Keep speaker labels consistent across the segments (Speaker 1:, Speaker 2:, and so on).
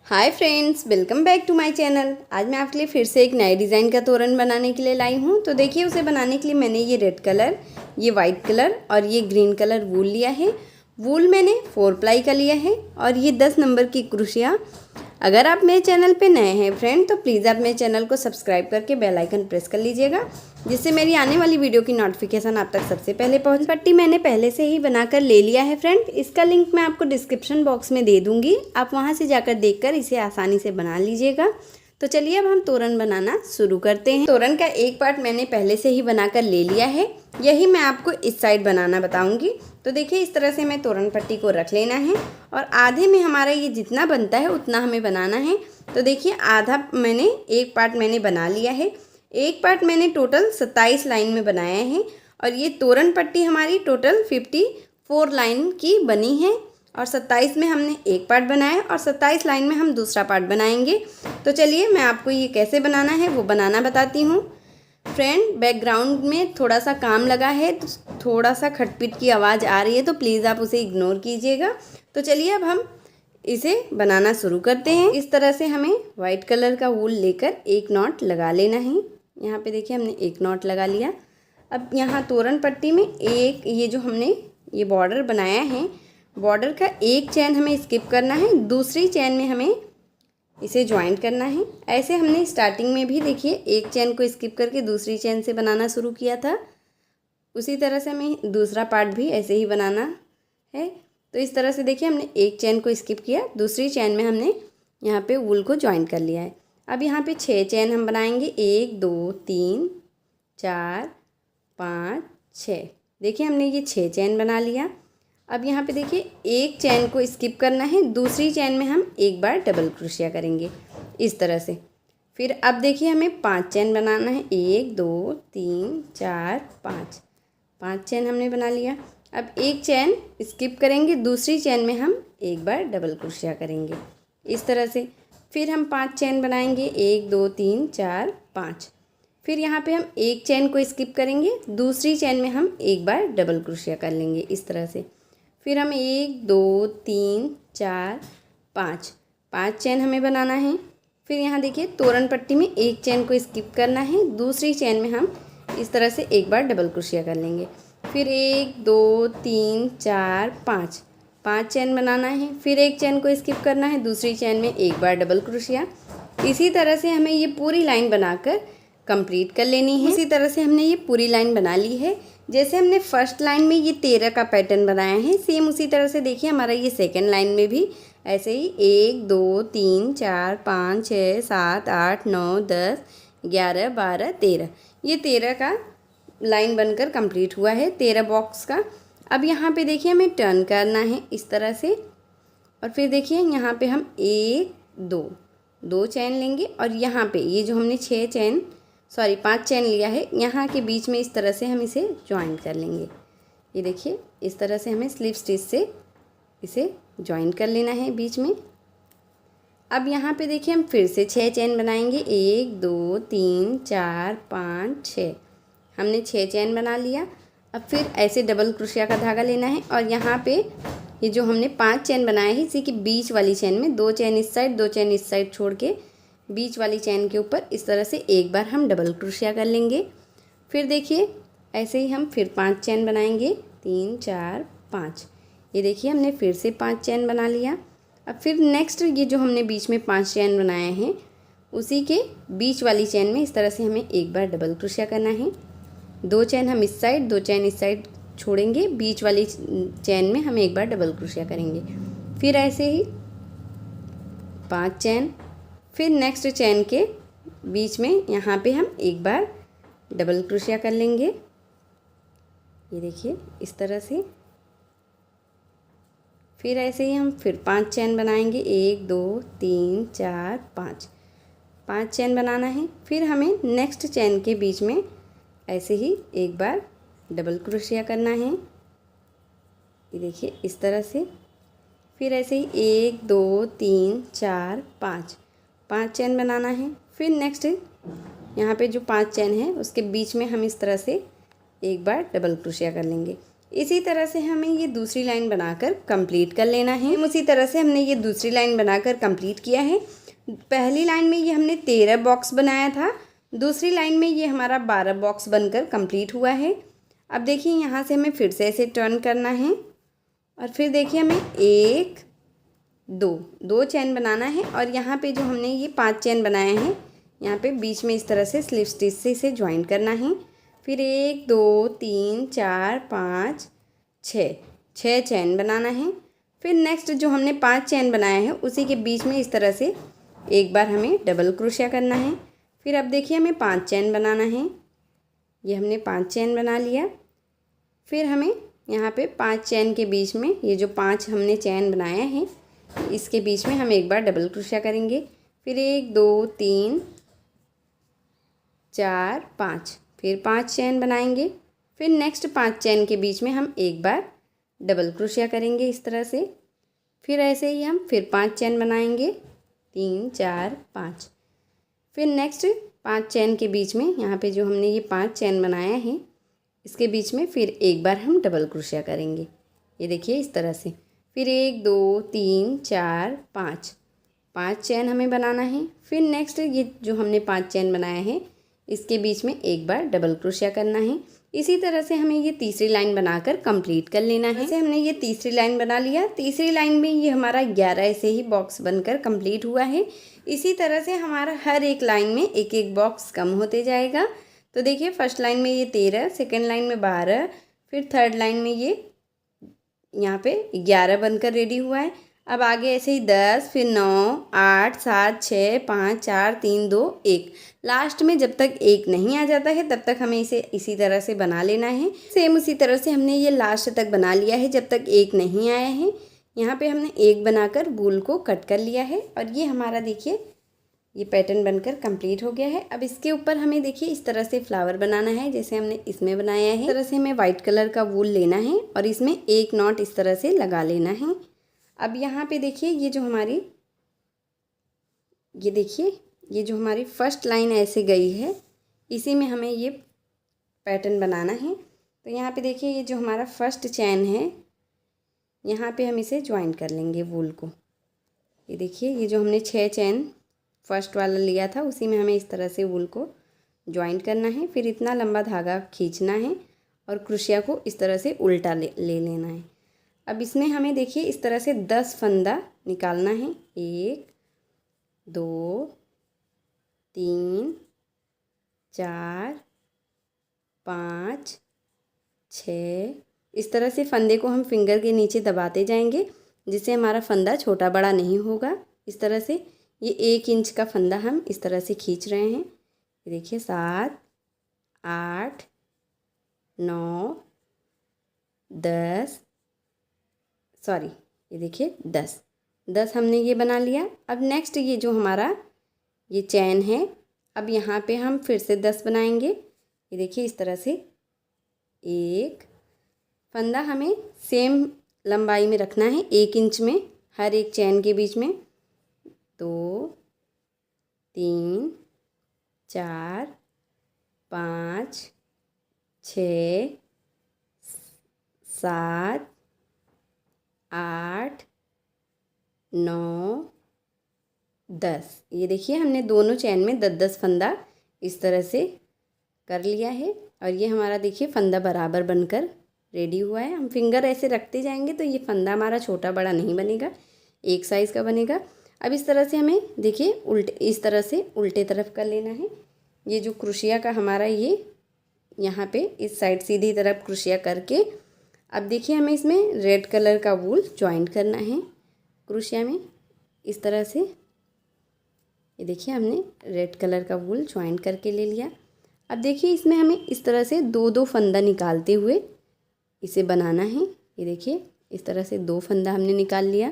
Speaker 1: Hi friends, welcome back to my channel. आज मैं आपके लिए फिर से एक नए डिज़ाइन का तोरण बनाने के लिए लाई हूँ। तो देखिए, उसे बनाने के लिए मैंने ये रेड कलर, ये वाइट कलर और ये ग्रीन कलर वूल लिया है। वूल मैंने 4 प्लाई का लिया है और ये 10 नंबर की क्रोशिया। अगर आप मेरे चैनल पे नए हैं फ्रेंड, तो प्लीज़ आप मेरे चैनल को सब्सक्राइब करके बेल आइकन प्रेस कर लीजिएगा, जिससे मेरी आने वाली वीडियो की नोटिफिकेशन आप तक सबसे पहले पहुंच। पट्टी मैंने पहले से ही बनाकर ले लिया है फ्रेंड, इसका लिंक मैं आपको डिस्क्रिप्शन बॉक्स में दे दूंगी। आप वहां से जाकर देखकर इसे आसानी से बना लीजिएगा। तो चलिए अब हम तोरण बनाना शुरू करते हैं। तोरण का एक पार्ट मैंने पहले से ही बनाकर ले लिया है, यही मैं आपको इस साइड बनाना बताऊंगी। तो देखिए, इस तरह से मैं तोरण पट्टी को रख लेना है और आधे में हमारा ये जितना बनता है उतना हमें बनाना है। तो देखिए, आधा मैंने एक पार्ट मैंने बना लिया है। एक पार्ट मैंने टोटल 27 लाइन में बनाया है और ये तोरण पट्टी हमारी टोटल 54 लाइन की बनी है और 27 में हमने एक पार्ट बनाया और 27 लाइन में हम दूसरा पार्ट बनाएंगे। तो चलिए मैं आपको ये कैसे बनाना है वो बनाना बताती हूँ। फ्रेंड, बैकग्राउंड में थोड़ा सा काम लगा है, तो थोड़ा सा खटपिट की आवाज़ आ रही है, तो प्लीज़ आप उसे इग्नोर कीजिएगा। तो चलिए अब हम इसे बनाना शुरू करते हैं। इस तरह से हमें वाइट कलर का वूल लेकर एक नॉट लगा लेना है। यहाँ पे देखिए, हमने एक नॉट लगा लिया। अब यहाँ तोरण पट्टी में एक ये जो हमने ये बॉर्डर बनाया है, बॉर्डर का एक चैन हमें स्किप करना है, दूसरी चैन में हमें इसे ज्वाइंट करना है। ऐसे हमने स्टार्टिंग में भी देखिए एक चैन को स्किप करके दूसरी चैन से बनाना शुरू किया था। उसी तरह से हमें दूसरा पार्ट भी ऐसे ही बनाना है। तो इस तरह से देखिए, हमने एक चैन को स्किप किया, दूसरी चैन में हमने यहाँ पे वूल को ज्वाइंट कर लिया है। अब यहाँ पे 6 चैन हम बनाएंगे, 1 2 3 4 5 6। देखिए, हमने ये 6 चैन बना लिया। अब यहाँ पे देखिए, एक चैन को स्किप करना है, दूसरी चैन में हम एक बार डबल क्रोशिया करेंगे इस तरह से। फिर अब देखिए, हमें 5 चैन बनाना है, 1 2 3 4 5 चैन हमने बना लिया। अब एक चैन स्किप करेंगे, दूसरी चैन में हम एक बार डबल क्रोशिया करेंगे इस तरह से। फिर हम 5 चैन बनाएंगे, 1 2 3 4 5। फिर यहाँ पे हम एक चैन को स्किप करेंगे, दूसरी चैन में हम एक बार डबल क्रोशिया कर लेंगे इस तरह से। फिर हम 1 2 3 4 5 चैन हमें बनाना है। फिर यहाँ देखिए, तोरण पट्टी में एक चैन को स्किप करना है, दूसरी चैन में हम इस तरह से एक बार डबल क्रोशिया कर लेंगे। फिर 1 2 3 4 5 चैन बनाना है। फिर एक चैन को स्किप करना है, दूसरी चैन में एक बार डबल क्रोशिया। इसी तरह से हमें ये पूरी लाइन बनाकर कंप्लीट कर लेनी है। इसी तरह से हमने ये पूरी लाइन बना ली है। जैसे हमने फर्स्ट लाइन में ये 13 का पैटर्न बनाया है, सेम उसी तरह से देखिए हमारा ये सेकेंड लाइन में भी ऐसे ही 1 2 3 4 5 6 7 8 9 10 11 12 13, ये 13 का लाइन बनकर कंप्लीट हुआ है, 13 बॉक्स का। अब यहाँ पे देखिए, हमें टर्न करना है इस तरह से और फिर देखिए यहाँ पे हम 1 2 चैन लेंगे और यहाँ पे ये जो हमने 5 चैन लिया है, यहाँ के बीच में इस तरह से हम इसे ज्वाइंट कर लेंगे। ये देखिए, इस तरह से हमें स्लिप स्टिच से इसे ज्वाइंट कर लेना है बीच में। अब यहाँ पे देखिए, हम फिर से 6 चैन बनाएंगे, 1 2 3 4 5 6। हमने 6 चैन बना लिया। अब फिर ऐसे डबल क्रोशिया का धागा लेना है और यहाँ पे ये जो हमने 5 चैन बनाए हैं, इसी की बीच वाली चैन में 2 चैन इस साइड 2 चैन इस साइड छोड़ के बीच वाली चैन के ऊपर इस तरह से एक बार हम डबल क्रोशिया कर लेंगे। फिर देखिए, ऐसे ही हम फिर 5 चैन बनाएंगे, 3 4 5। ये देखिए, हमने फिर से 5 चैन बना लिया। अब फिर नेक्स्ट ये जो हमने बीच में 5 चैन बनाए हैं, उसी के बीच वाली चैन में इस तरह से हमें एक बार डबल क्रोशिया करना है। 2 चैन हम इस साइड 2 चैन इस साइड छोड़ेंगे, बीच वाली चैन में हम एक बार डबल क्रोशिया करेंगे। फिर ऐसे ही 5 चैन, फिर नेक्स्ट चैन के बीच में यहाँ पे हम एक बार डबल क्रोशिया कर लेंगे। ये देखिए, इस तरह से। फिर ऐसे ही हम फिर 5 चैन बनाएंगे, 1 2 3 4 5 चैन बनाना है। फिर हमें नेक्स्ट चैन के बीच में ऐसे ही एक बार डबल क्रोशिया करना है। ये देखिए, इस तरह से। फिर ऐसे ही 1 2 3 4 5 चैन बनाना है। फिर नेक्स्ट यहाँ पे जो 5 चैन है उसके बीच में हम इस तरह से एक बार डबल क्रोशिया कर लेंगे। इसी तरह से हमें ये दूसरी लाइन बनाकर कंप्लीट कर लेना है। उसी तरह से हमने ये दूसरी लाइन बनाकर कंप्लीट किया है। पहली लाइन में ये हमने 13 बॉक्स बनाया था, दूसरी लाइन में ये हमारा 12 बॉक्स बनकर कंप्लीट हुआ है। अब देखिए यहाँ से हमें फिर से ऐसे टर्न करना है और फिर देखिए हमें 1 2 चैन बनाना है और यहाँ पे जो हमने ये 5 चैन बनाए हैं यहाँ पे बीच में इस तरह से स्लिप स्टिच से इसे ज्वाइन करना है। फिर 1 2 3 4 5 6 चैन बनाना है। फिर नेक्स्ट जो हमने 5 चैन बनाया है उसी के बीच में इस तरह से एक बार हमें डबल क्रोशिया करना है। फिर अब देखिए हमें 5 चैन बनाना है, ये हमने 5 चैन बना लिया। फिर हमें यहाँ पे 5 चैन के बीच में ये जो 5 हमने चैन बनाया है इसके बीच में हम एक बार डबल क्रोशिया करेंगे। फिर 1 2 3 4 5 फिर 5 चैन बनाएंगे। फिर नेक्स्ट 5 चैन के बीच में हम एक बार डबल क्रोशिया करेंगे इस तरह से। फिर ऐसे ही हम फिर 5 चैन बनाएंगे 3 4 5। फिर नेक्स्ट 5 चैन के बीच में यहाँ पे जो हमने ये 5 चैन बनाया है इसके बीच में फिर एक बार हम डबल क्रोशिया करेंगे, ये देखिए इस तरह से। फिर 1 2 3 4 5 चैन हमें बनाना है। फिर नेक्स्ट ये जो हमने 5 चैन बनाया है इसके बीच में एक बार डबल क्रोशिया करना है। इसी तरह से हमें ये तीसरी लाइन बनाकर कंप्लीट कर लेना है। जैसे हमने ये तीसरी लाइन बना लिया, तीसरी लाइन में ये हमारा 11 ऐसे ही बॉक्स बनकर कंप्लीट हुआ है। इसी तरह से हमारा हर एक लाइन में एक एक बॉक्स कम होते जाएगा। तो देखिए फर्स्ट लाइन में ये 13, सेकेंड लाइन में 12, फिर थर्ड लाइन में ये यहाँ पे 11 बनकर रेडी हुआ है। अब आगे ऐसे ही 10, फिर 9 8 7 6 5 4 3 2 1। लास्ट में जब तक 1 नहीं आ जाता है तब तक हमें इसे इसी तरह से बना लेना है। सेम उसी तरह से हमने ये लास्ट तक बना लिया है जब तक 1 नहीं आया है। यहाँ पे हमने 1 बनाकर वूल को कट कर लिया है और ये हमारा देखिए ये पैटर्न बनकर कंप्लीट हो गया है। अब इसके ऊपर हमें देखिए इस तरह से फ्लावर बनाना है जैसे हमने इसमें बनाया है। इस तरह से हमें वाइट कलर का वूल लेना है और इसमें एक नॉट इस तरह से लगा लेना है। अब यहाँ पे देखिए ये जो हमारी ये जो हमारी फर्स्ट लाइन ऐसे गई है इसी में हमें ये पैटर्न बनाना है। तो यहाँ पे देखिए ये जो हमारा फर्स्ट चैन है यहाँ पे हम इसे ज्वाइन कर लेंगे वूल को। ये देखिए ये जो हमने 6 चैन फर्स्ट वाला लिया था उसी में हमें इस तरह से वूल को ज्वाइन करना है। फिर इतना लंबा धागा खींचना है और क्रोशिया को इस तरह से उल्टा ले लेना है। अब इसमें हमें देखिए इस तरह से 10 फंदा निकालना है। 1 2 3 4 5 6 इस तरह से फंदे को हम फिंगर के नीचे दबाते जाएंगे जिससे हमारा फंदा छोटा बड़ा नहीं होगा। इस तरह से ये 1 इंच का फंदा हम इस तरह से खींच रहे हैं। ये देखिए 7 8 9 10 ये देखिए 10 हमने ये बना लिया। अब नेक्स्ट ये जो हमारा ये चैन है अब यहाँ पे हम फिर से 10 बनाएंगे। ये देखिए इस तरह से एक फंदा हमें सेम लंबाई में रखना है 1 इंच में हर एक चैन के बीच में। 2 3 4 5 6 7 8 9 10 ये देखिए हमने दोनों चैन में 10 फंदा इस तरह से कर लिया है और ये हमारा देखिए फंदा बराबर बनकर रेडी हुआ है। हम फिंगर ऐसे रखते जाएंगे तो ये फंदा हमारा छोटा बड़ा नहीं बनेगा, एक साइज़ का बनेगा। अब इस तरह से हमें देखिए इस तरह से उल्टे तरफ कर लेना है। ये जो क्रोशिया का हमारा ये यहाँ पे इस साइड सीधी तरफ क्रोशिया करके अब देखिए हमें इसमें रेड कलर का वूल ज्वाइन करना है क्रोशिया में इस तरह से। ये देखिए हमने रेड कलर का वूल ज्वाइन करके ले लिया। अब देखिए इसमें हमें इस तरह से 2 फंदा निकालते हुए इसे बनाना है। ये देखिए इस तरह से 2 फंदा हमने निकाल लिया।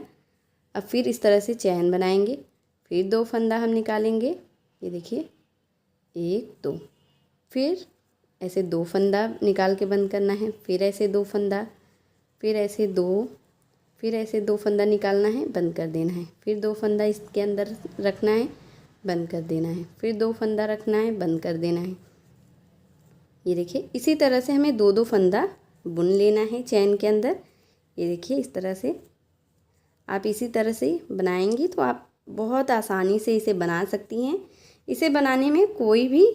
Speaker 1: अब फिर इस तरह से चैन बनाएंगे, फिर 2 फंदा हम निकालेंगे। ये देखिए 1 2 फिर ऐसे 2 फंदा निकाल के बंद करना है, फिर ऐसे 2 फंदा, फिर ऐसे 2, फिर ऐसे 2 फंदा निकालना है, बंद कर देना है, फिर 2 फंदा इसके अंदर रखना है, बंद कर देना है, फिर 2 फंदा रखना है, बंद कर देना है। ये देखिए इसी तरह से हमें 2 फंदा बुन लेना है चैन के अंदर। ये देखिए इस तरह से आप इसी तरह से बनाएंगी तो आप बहुत आसानी से इसे बना सकती हैं। इसे बनाने में कोई भी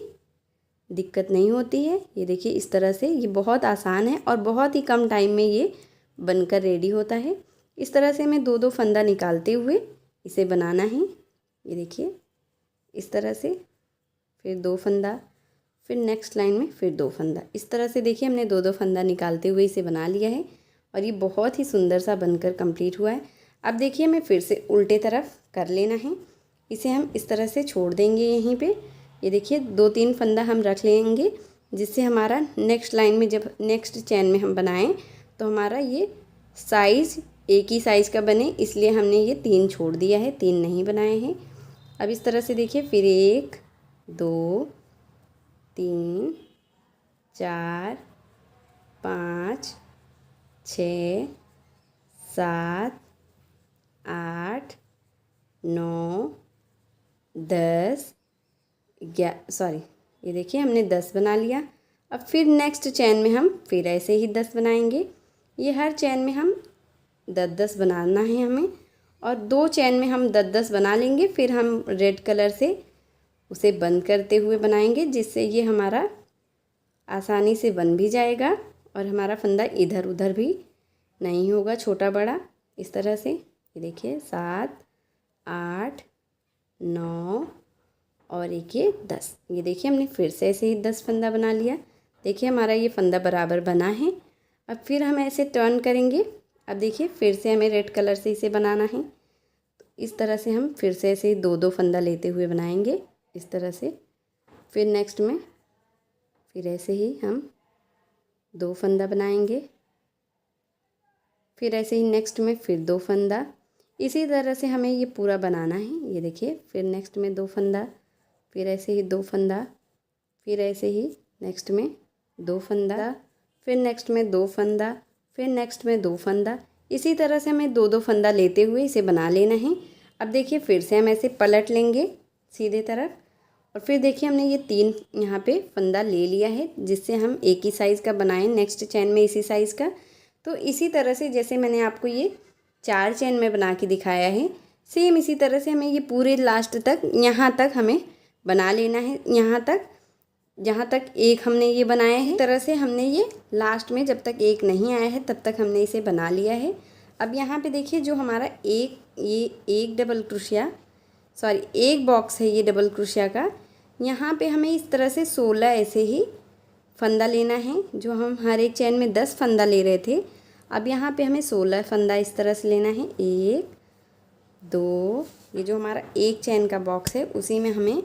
Speaker 1: दिक्कत नहीं होती है। ये देखिए इस तरह से ये बहुत आसान है और बहुत ही कम टाइम में ये बनकर रेडी होता है। इस तरह से हमें 2-2 फंदा निकालते हुए इसे बनाना है। ये देखिए इस तरह से, फिर 2 फंदा, फिर नेक्स्ट लाइन में फिर 2 फंदा। इस तरह से देखिए हमने 2-2 फंदा निकालते हुए इसे बना लिया है और ये बहुत ही सुंदर सा बनकर कंप्लीट हुआ है। अब देखिए हमें फिर से उल्टे तरफ कर लेना है। इसे हम इस तरह से छोड़ देंगे यहीं पे। ये देखिए 2-3 फंदा हम रख लेंगे, जिससे हमारा नेक्स्ट लाइन में जब नेक्स्ट चैन में हम बनाएं तो हमारा ये साइज़ एक ही साइज़ का बने, इसलिए हमने ये 3 छोड़ दिया है, 3 नहीं बनाए हैं। अब इस तरह से देखिए फिर 1 2 3 4 5 6 7 8 9 10 ये देखिए हमने 10 बना लिया। अब फिर नेक्स्ट चैन में हम फिर ऐसे ही 10 बनाएंगे। ये हर चैन में हम 10-10 बनाना है हमें, और 2 चैन में हम 10-10 बना लेंगे। फिर हम रेड कलर से उसे बंद करते हुए बनाएंगे, जिससे ये हमारा आसानी से बन भी जाएगा और हमारा फंदा इधर उधर भी नहीं होगा छोटा बड़ा। इस तरह से ये देखिए 7 8 9 और एक ये 10। ये देखिए हमने फिर से ऐसे ही 10 फंदा बना लिया। देखिए हमारा ये फंदा बराबर बना है। अब फिर हम ऐसे टर्न करेंगे। अब देखिए फिर से हमें रेड कलर से इसे बनाना है। तो इस तरह से हम फिर से ऐसे ही 2-2 फंदा लेते हुए बनाएंगे इस तरह से। फिर नेक्स्ट में फिर ऐसे ही हम 2 फंदा बनाएंगे। फिर ऐसे ही नेक्स्ट में फिर 2 फंदा। इसी तरह से हमें ये पूरा बनाना है। ये देखिए फिर नेक्स्ट में 2 फंदा, फिर ऐसे ही 2 फंदा, फिर ऐसे ही नेक्स्ट में 2 फंदा, फिर नेक्स्ट में 2 फंदा, फिर नेक्स्ट में 2 फंदा। इसी तरह से हमें 2-2 फंदा लेते हुए इसे बना लेना है। अब देखिए फिर से हम ऐसे पलट लेंगे सीधे तरफ, और फिर देखिए हमने ये 3 यहाँ पे फंदा ले लिया है, जिससे हम एक ही साइज़ का बनाएं नेक्स्ट चैन में इसी साइज़ का। तो इसी तरह से जैसे मैंने आपको ये 4 चैन में बना के दिखाया है, सेम इसी तरह से हमें ये पूरे लास्ट तक यहाँ तक हमें बना लेना है। यहाँ तक जहाँ तक एक हमने ये बनाया है, इस तरह से हमने ये लास्ट में जब तक एक नहीं आया है तब तक हमने इसे बना लिया है। अब यहाँ पे देखिए जो हमारा एक डबल क्रोशिया एक बॉक्स है ये डबल क्रोशिया का, यहाँ पे हमें इस तरह से 16 ऐसे ही फंदा लेना है। जो हम हर एक चैन में 10 फंदा ले रहे थे, अब यहाँ पे हमें 16 फंदा इस तरह से लेना है। 1 2, ये जो हमारा एक चैन का बॉक्स है उसी में हमें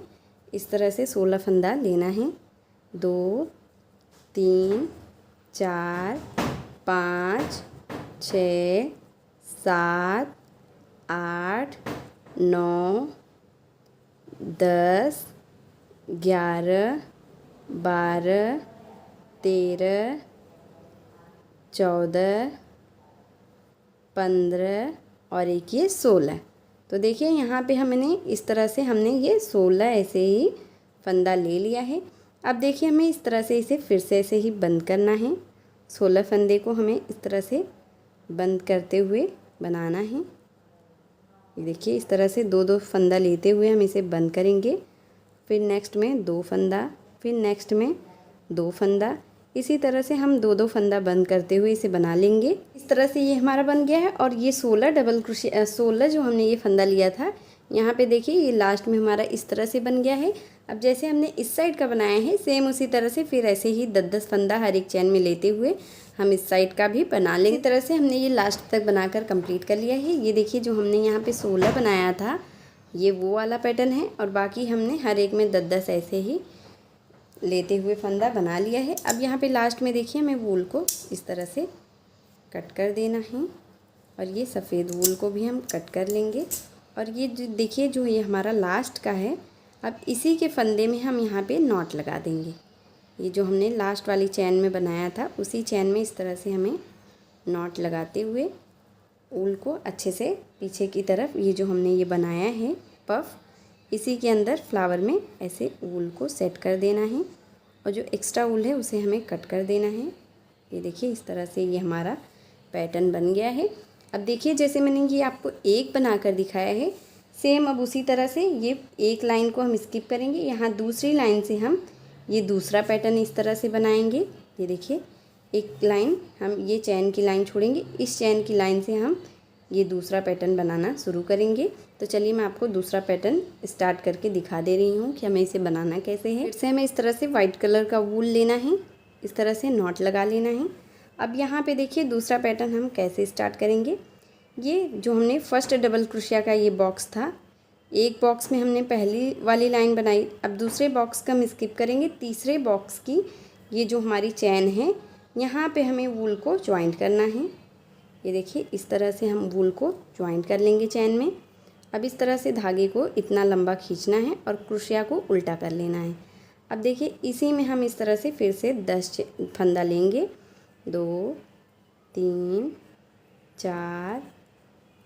Speaker 1: इस तरह से 16 फंदा लेना है। 2 3 4 5 6 7 8 9 10 11 12 13 14 15 और एक ये 16। तो देखिए यहाँ पे हमने इस तरह से हमने ये 16 ऐसे ही फंदा ले लिया है। अब देखिए हमें इस तरह से इसे फिर से ऐसे ही बंद करना है। 16 फंदे को हमें इस तरह से बंद करते हुए बनाना है। ये देखिए इस तरह से 2-2 फंदा लेते हुए हम इसे बंद करेंगे। फिर नेक्स्ट में 2 फंदा, फिर नेक्स्ट में 2 फंदा। इसी तरह से हम 2-2 फंदा बंद करते हुए इसे बना लेंगे। इस तरह से ये हमारा बन गया है। और ये 16 डबल क्रोशिया 16 जो हमने ये फंदा लिया था, यहाँ पे देखिए ये लास्ट में हमारा इस तरह से बन गया है। अब जैसे हमने इस साइड का बनाया है, सेम उसी तरह से फिर ऐसे ही 10-10 फंदा हर एक चैन में लेते हुए हम इस साइड का भी बना लेंगे। इस तरह से हमने ये लास्ट तक बनाकर कंप्लीट कर लिया है। ये देखिए जो हमने यहाँ पे 16 बनाया था, ये वो वाला पैटर्न है, और बाकी हमने हर एक में 10-10 ऐसे ही लेते हुए फंदा बना लिया है। अब यहाँ पे लास्ट में देखिए हमें वूल को इस तरह से कट कर देना है, और ये सफ़ेद वूल को भी हम कट कर लेंगे। और ये जो देखिए जो ये हमारा लास्ट का है, अब इसी के फंदे में हम यहाँ पे नॉट लगा देंगे। ये जो हमने लास्ट वाली चैन में बनाया था, उसी चैन में इस तरह से हमें नॉट लगाते हुए वूल को अच्छे से पीछे की तरफ, ये जो हमने ये बनाया है पफ, इसी के अंदर फ्लावर में ऐसे वूल को सेट कर देना है, और जो एक्स्ट्रा वूल है उसे हमें कट कर देना है। ये देखिए इस तरह से ये हमारा पैटर्न बन गया है। अब देखिए जैसे मैंने ये आपको एक बनाकर दिखाया है, सेम अब उसी तरह से ये एक लाइन को हम स्किप करेंगे। यहाँ दूसरी लाइन से हम ये दूसरा पैटर्न इस तरह से बनाएंगे। ये देखिए एक लाइन हम ये चैन की लाइन छोड़ेंगे, इस चैन की लाइन से हम ये दूसरा पैटर्न बनाना शुरू करेंगे। तो चलिए मैं आपको दूसरा पैटर्न स्टार्ट करके दिखा दे रही हूँ कि हमें इसे बनाना कैसे है। फिर से हमें इस तरह से वाइट कलर का वूल लेना है, इस तरह से नॉट लगा लेना है। अब यहाँ पे देखिए दूसरा पैटर्न हम कैसे स्टार्ट करेंगे। ये जो हमने फर्स्ट डबल क्रोशिया का ये बॉक्स था, एक बॉक्स में हमने पहली वाली लाइन बनाई। अब दूसरे बॉक्स का हम स्किप करेंगे, तीसरे बॉक्स की ये जो हमारी चैन है यहाँ पे हमें वूल को ज्वाइंट करना है। ये देखिए इस तरह से हम वूल को ज्वाइंट कर लेंगे चैन में। अब इस तरह से धागे को इतना लंबा खींचना है और क्रोशिया को उल्टा कर लेना है। अब देखिए इसी में हम इस तरह से फिर से 10 फंदा लेंगे। 2 3 4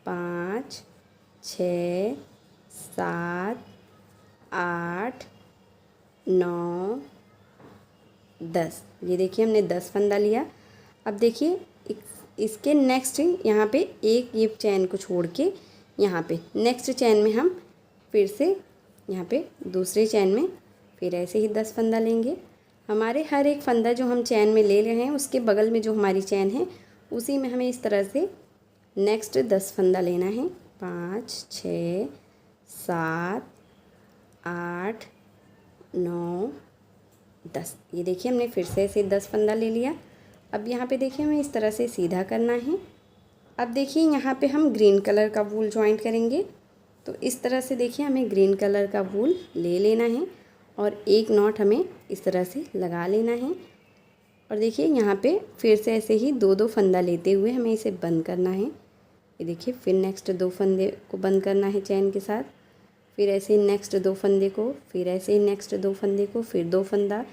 Speaker 1: 5 6 7 8 9 10। ये देखिए हमने 10 फंदा लिया। अब देखिए इसके नेक्स्ट यहाँ पे एक ये चैन को छोड़ के यहाँ पे नेक्स्ट चैन में हम फिर से यहाँ पे दूसरे चैन में फिर ऐसे ही 10 फंदा लेंगे। हमारे हर एक फंदा जो हम चैन में ले रहे हैं उसके बगल में जो हमारी चैन है उसी में हमें इस तरह से नेक्स्ट 10 फंदा लेना है। 5 6 7 8 9 10। ये देखिए हमने फिर से ऐसे 10 फंदा ले लिया। अब यहाँ पे देखिए हमें इस तरह से सीधा करना है। अब देखिए यहाँ पे हम ग्रीन कलर का वूल ज्वाइंट करेंगे। तो इस तरह से देखिए हमें ग्रीन कलर का वूल ले लेना है और एक नॉट हमें इस तरह से लगा लेना है। और देखिए यहाँ पे फिर से ऐसे ही 2-2 फंदा लेते हुए हमें इसे बंद करना है। ये देखिए फिर नेक्स्ट 2 फंदे को बंद करना है चैन के साथ, फिर ऐसे ही नेक्स्ट 2 फंदे को, फिर ऐसे ही नेक्स्ट 2 फंदे को, फिर 2 फंदा,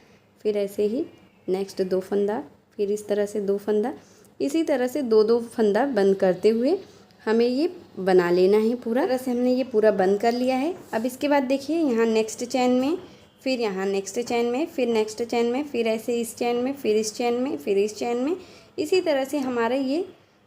Speaker 1: फिर ऐसे ही नेक्स्ट 2 फंदा, फिर इस तरह से 2 फंदा। इसी तरह से 2-2 फंदा बंद करते हुए हमें ये बना लेना है पूरा। तरह से हमने ये पूरा बंद कर लिया है। अब इसके बाद देखिए यहाँ नेक्स्ट चैन में, फिर यहाँ नेक्स्ट चैन में, फिर नेक्स्ट चैन में, फिर ऐसे इस चैन में, फिर इस चैन में, फिर इस चैन में। इसी तरह से हमारा ये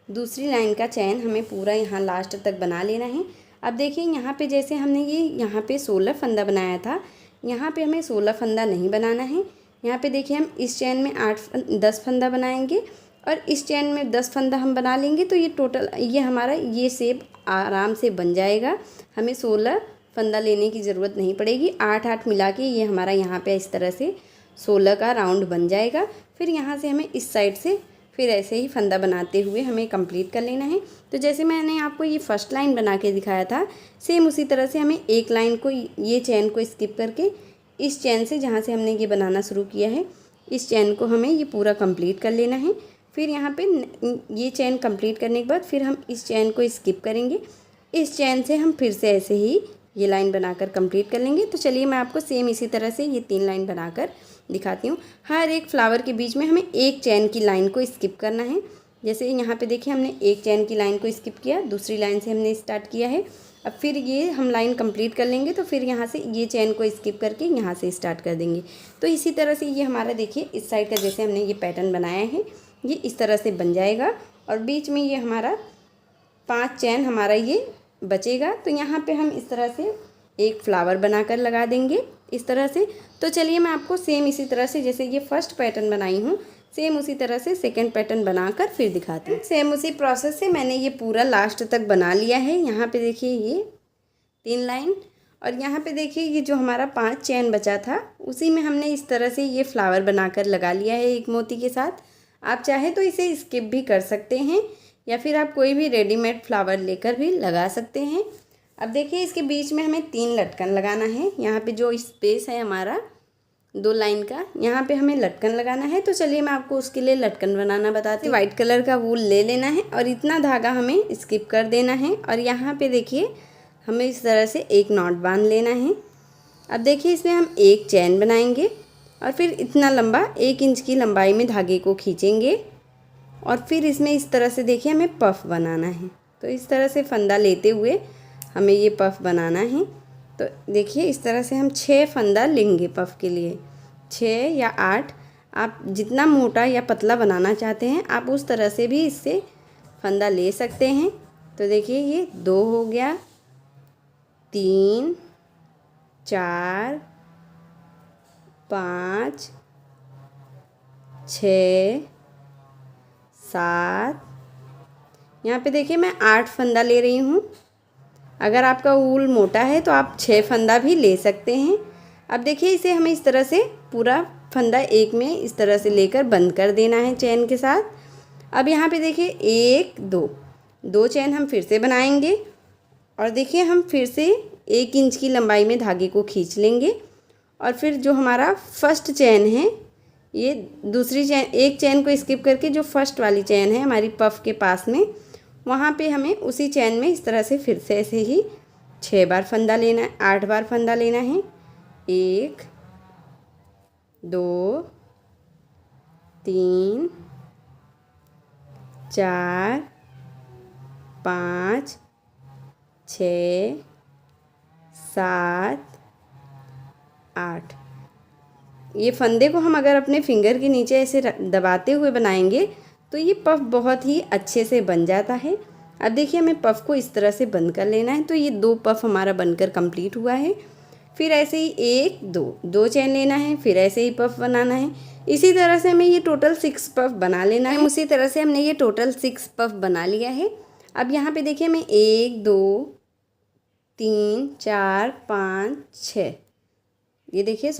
Speaker 1: दूसरी लाइन का चैन हमें पूरा यहाँ लास्ट तक बना लेना है। अब देखिए यहाँ पे जैसे हमने ये यहाँ पे 16 फंदा बनाया था, यहाँ पे हमें 16 फंदा नहीं बनाना है। यहाँ पे देखिए हम इस चैन में 10 फंदा बनाएंगे और इस चैन में 10 फंदा हम बना लेंगे। तो ये टोटल ये हमारा ये शेप आराम से बन जाएगा। हमें 16 फंदा लेने की ज़रूरत नहीं पड़ेगी। 8-8 मिला के ये हमारा यहाँ पे इस तरह से 16 का राउंड बन जाएगा। फिर यहाँ से हमें इस साइड से फिर ऐसे ही फंदा बनाते हुए हमें कंप्लीट कर लेना है। तो जैसे मैंने आपको ये फर्स्ट लाइन बना के दिखाया था, सेम उसी तरह से हमें एक लाइन को ये चैन को स्किप करके इस चैन से जहाँ से हमने ये बनाना शुरू किया है इस चैन को हमें ये पूरा कंप्लीट कर लेना है। फिर यहाँ पे ये चैन कंप्लीट करने के बाद फिर हम इस चैन को स्किप करेंगे, इस चैन से हम फिर से ऐसे ही ये लाइन बनाकर कंप्लीट कर लेंगे। तो चलिए मैं आपको सेम इसी तरह से ये 3 लाइन बनाकर दिखाती हूँ। हर एक फ्लावर के बीच में हमें एक चैन की लाइन को स्किप करना है। जैसे यहाँ पे देखिए हमने एक चैन की लाइन को स्किप किया, दूसरी लाइन से हमने स्टार्ट किया है। अब फिर ये हम लाइन कंप्लीट कर लेंगे तो फिर यहाँ से ये चैन को स्किप करके यहाँ से स्टार्ट कर देंगे। तो इसी तरह से ये हमारा देखिए इस साइड का जैसे हमने ये पैटर्न बनाया है ये इस तरह से बन जाएगा और बीच में ये हमारा 5 चैन हमारा ये बचेगा। तो यहाँ पे हम इस तरह से एक फ्लावर बनाकर लगा देंगे इस तरह से। तो चलिए मैं आपको सेम इसी तरह से जैसे ये फर्स्ट पैटर्न बनाई हूँ सेम उसी तरह से सेकंड पैटर्न बनाकर फिर दिखाती हूँ। सेम उसी प्रोसेस से मैंने ये पूरा लास्ट तक बना लिया है। यहाँ पे देखिए ये 3 लाइन और यहाँ पे देखिए ये जो हमारा 5 चैन बचा था उसी में हमने इस तरह से ये फ्लावर बनाकर लगा लिया है एक मोती के साथ। आप चाहे तो इसे स्किप भी कर सकते हैं या फिर आप कोई भी रेडीमेड फ्लावर लेकर भी लगा सकते हैं। अब देखिए इसके बीच में हमें 3 लटकन लगाना है। यहाँ पे जो स्पेस है हमारा 2 लाइन का यहाँ पे हमें लटकन लगाना है। तो चलिए मैं आपको उसके लिए लटकन बनाना बताती हूँ। वाइट कलर का वूल ले लेना है और इतना धागा हमें स्किप कर देना है और यहाँ पे देखिए हमें इस तरह से एक नॉट बांध लेना है। अब देखिए इसमें हम एक चैन बनाएंगे और फिर इतना लंबा 1 इंच की लंबाई में धागे को खींचेंगे और फिर इसमें इस तरह से देखिए हमें पफ बनाना है। तो इस तरह से फंदा लेते हुए हमें ये पफ बनाना है। तो देखिए इस तरह से हम 6 फंदा लेंगे पफ के लिए, 6 या 8। आप जितना मोटा या पतला बनाना चाहते हैं आप उस तरह से भी इससे फंदा ले सकते हैं। तो देखिए ये 2 हो गया, 3, 4, 5, 6, 7, यहाँ पे देखिए मैं 8 फंदा ले रही हूँ। अगर आपका ऊल मोटा है तो आप 6 फंदा भी ले सकते हैं। अब देखिए इसे हमें इस तरह से पूरा फंदा एक में इस तरह से लेकर बंद कर देना है चैन के साथ। अब यहाँ पे देखिए 1, 2 चैन हम फिर से बनाएंगे और देखिए हम फिर से 1 इंच की लंबाई में धागे को खींच लेंगे और फिर जो हमारा फर्स्ट चैन है ये दूसरी चैन, एक चैन को स्किप करके जो फर्स्ट वाली चैन है हमारी पफ के पास में, वहाँ पे हमें उसी चैन में इस तरह से फिर से ऐसे ही 6 बार फंदा लेना है, 8 बार फंदा लेना है। 1, 2, 3, 4, 5, 6, 7, 8। ये फंदे को हम अगर अपने फिंगर के नीचे ऐसे दबाते हुए बनाएंगे तो ये पफ बहुत ही अच्छे से बन जाता है। अब देखिए हमें पफ को इस तरह से बंद कर लेना है। तो ये 2 पफ हमारा बनकर कंप्लीट हुआ है। फिर ऐसे ही 1, 2 चैन लेना है, फिर ऐसे ही पफ बनाना है। इसी तरह से हमें ये टोटल 6 पफ बना लेना है। उसी तरह से हमने ये टोटल 6 पफ बना लिया है। अब यहाँ पे देखिए मैं 1, 2, 3, 4, 5, 6, ये देखिए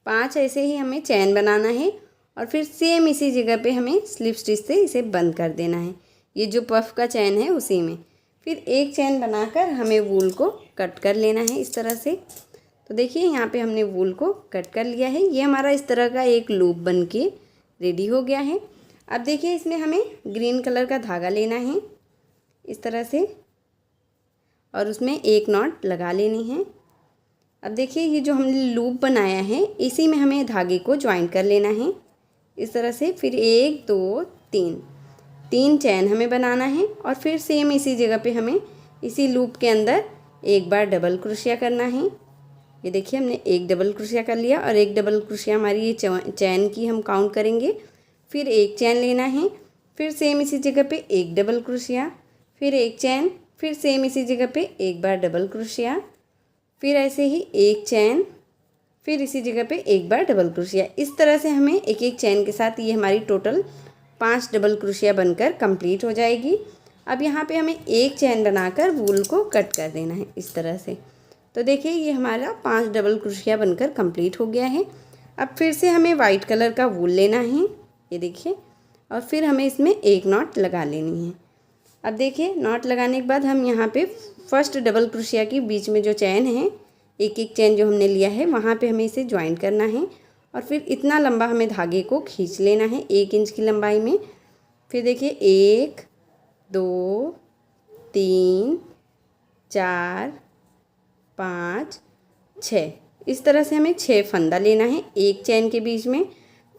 Speaker 1: 5 ऐसे ही हमें चैन बनाना है और फिर सेम इसी जगह पे हमें स्लिप स्टिच से इसे बंद कर देना है। ये जो पफ का चैन है उसी में फिर एक चैन बनाकर हमें वूल को कट कर लेना है इस तरह से। तो देखिए यहाँ पे हमने वूल को कट कर लिया है। ये हमारा इस तरह का एक लूप बन के रेडी हो गया है। अब देखिए इसमें हमें ग्रीन कलर का धागा लेना है इस तरह से और उसमें एक नॉट लगा लेनी है। अब देखिए ये जो हमने लूप बनाया है इसी में हमें धागे को ज्वाइन कर लेना है इस तरह से। फिर 1, 2, 3 चैन हमें बनाना है और फिर सेम इसी जगह पे हमें इसी लूप के अंदर एक बार डबल क्रोशिया करना है। ये देखिए हमने एक डबल क्रोशिया कर लिया और एक डबल क्रोशिया हमारी ये चैन की हम काउंट करेंगे। फिर एक चैन लेना है, फिर सेम इसी जगह पे एक डबल क्रोशिया, फिर एक चैन, फिर सेम इसी जगह पे एक बार डबल क्रोशिया, फिर ऐसे ही एक चैन, फिर इसी जगह पे एक बार डबल क्रोशिया। इस तरह से हमें एक एक चैन के साथ ये हमारी टोटल 5 डबल क्रोशिया बनकर कंप्लीट हो जाएगी। अब यहाँ पे हमें एक चैन बनाकर वूल को कट कर देना है इस तरह से। तो देखिए ये हमारा 5 डबल क्रोशिया बनकर कंप्लीट हो गया है। अब फिर से हमें वाइट कलर का वूल लेना है, ये देखिए, और फिर हमें इसमें एक नॉट लगा लेनी है। अब देखिए नॉट लगाने के बाद हम यहाँ पे फर्स्ट डबल क्रोशिया की बीच में जो चैन है, एक एक चैन जो हमने लिया है वहाँ पे हमें इसे ज्वाइन करना है और फिर इतना लंबा हमें धागे को खींच लेना है 1 इंच की लंबाई में। फिर देखिए 1, 2, 3, 4, 5, 6, इस तरह से हमें 6 फंदा लेना है एक चैन के बीच में।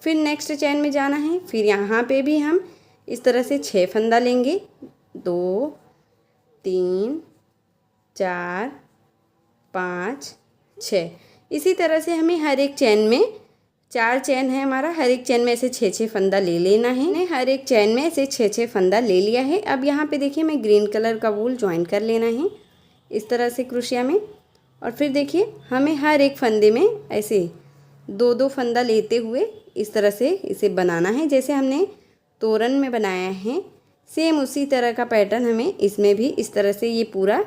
Speaker 1: फिर नेक्स्ट चैन में जाना है, फिर यहाँ पे भी हम इस तरह से 6 फंदा लेंगे, 2, 3, 4, 5, 6। इसी तरह से हमें हर एक चैन में 4 चैन है हमारा, हर एक चैन में ऐसे 6-6 फंदा ले लेना है। मैंने हर एक चैन में ऐसे 6-6 फंदा ले लिया है। अब यहाँ पे देखिए मैं ग्रीन कलर का वूल ज्वाइन कर लेना है इस तरह से क्रोशिया में और फिर देखिए हमें हर एक फंदे में ऐसे 2-2 फंदा लेते हुए इस तरह से इसे बनाना है जैसे हमने तोरण में बनाया है। सेम उसी तरह का पैटर्न हमें इसमें भी इस तरह से ये पूरा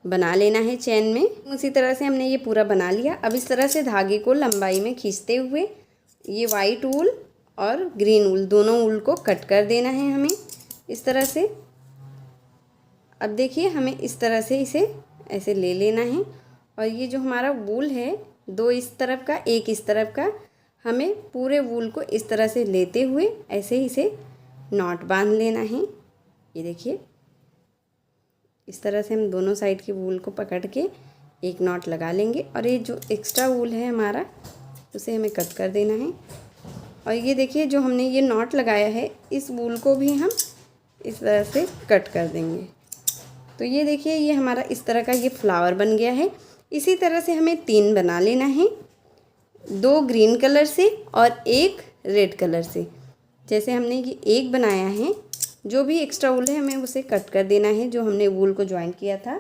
Speaker 1: बना लेना है चैन में। उसी तरह से हमने ये पूरा बना लिया। अब इस तरह से धागे को लंबाई में खींचते हुए ये वाइट ऊल और ग्रीन ऊल दोनों ऊल को कट कर देना है हमें इस तरह से। अब देखिए हमें इस तरह से इसे ऐसे ले लेना है और ये जो हमारा वूल है 2 इस तरफ का 1 इस तरफ का, हमें पूरे वूल को इस तरह से लेते हुए ऐसे ही इसे नॉट बांध लेना है। ये देखिए इस तरह से हम दोनों साइड की वूल को पकड़ के एक नॉट लगा लेंगे और ये जो एक्स्ट्रा वूल है हमारा उसे हमें कट कर देना है। और ये देखिए जो हमने ये नॉट लगाया है इस वूल को भी हम इस तरह से कट कर देंगे। तो ये देखिए ये हमारा इस तरह का ये फ्लावर बन गया है। इसी तरह से हमें 3 बना लेना है, 2 ग्रीन कलर से और 1 रेड कलर से। जैसे हमने ये एक बनाया है, जो भी एक्स्ट्रा वूल है हमें उसे कट कर देना है, जो हमने वूल को ज्वाइन किया था।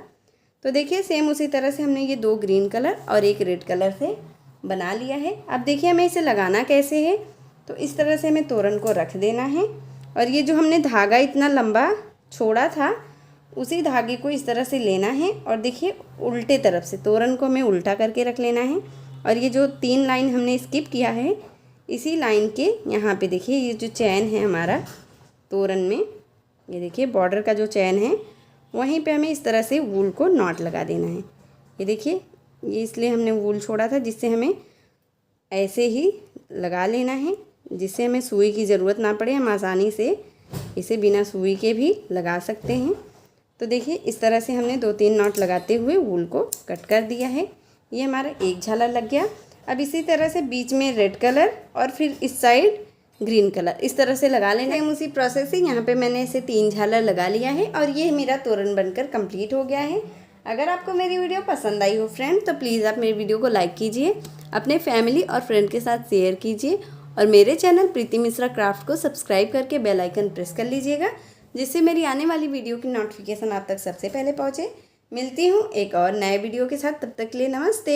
Speaker 1: तो देखिए सेम उसी तरह से हमने ये 2 ग्रीन कलर और एक रेड कलर से बना लिया है। अब देखिए हमें इसे लगाना कैसे है। तो इस तरह से हमें तोरण को रख देना है और ये जो हमने धागा इतना लंबा छोड़ा था उसी धागे को इस तरह से लेना है और देखिए उल्टे तरफ से तोरण को हमें उल्टा करके रख लेना है। और ये जो 3 लाइन हमने स्किप किया है, इसी लाइन के यहाँ पे देखिए ये जो चैन है हमारा तोरण में, ये देखिए बॉर्डर का जो चैन है वहीं पे हमें इस तरह से वूल को नॉट लगा देना है। ये देखिए ये इसलिए हमने वूल छोड़ा था जिससे हमें ऐसे ही लगा लेना है, जिससे हमें सुई की ज़रूरत ना पड़े। हम आसानी से इसे बिना सुई के भी लगा सकते हैं। तो देखिए इस तरह से हमने 2-3 नॉट लगाते हुए वूल को कट कर दिया है। ये हमारा एक झालर लग गया। अब इसी तरह से बीच में रेड कलर और फिर इस साइड ग्रीन कलर इस तरह से लगा लेना है। उसी प्रोसेस से यहाँ पे मैंने इसे 3 झालर लगा लिया है और ये मेरा तोरण बनकर कंप्लीट हो गया है। अगर आपको मेरी वीडियो पसंद आई हो फ्रेंड, तो प्लीज़ आप मेरी वीडियो को लाइक कीजिए, अपने फैमिली और फ्रेंड के साथ शेयर कीजिए और मेरे चैनल प्रीति मिश्रा क्राफ्ट को सब्सक्राइब करके बेल आइकन प्रेस कर लीजिएगा, जिससे मेरी आने वाली वीडियो की नोटिफिकेशन आप तक सबसे पहले पहुँचे। मिलती हूँ एक और नए वीडियो के साथ, तब तक के लिए नमस्ते।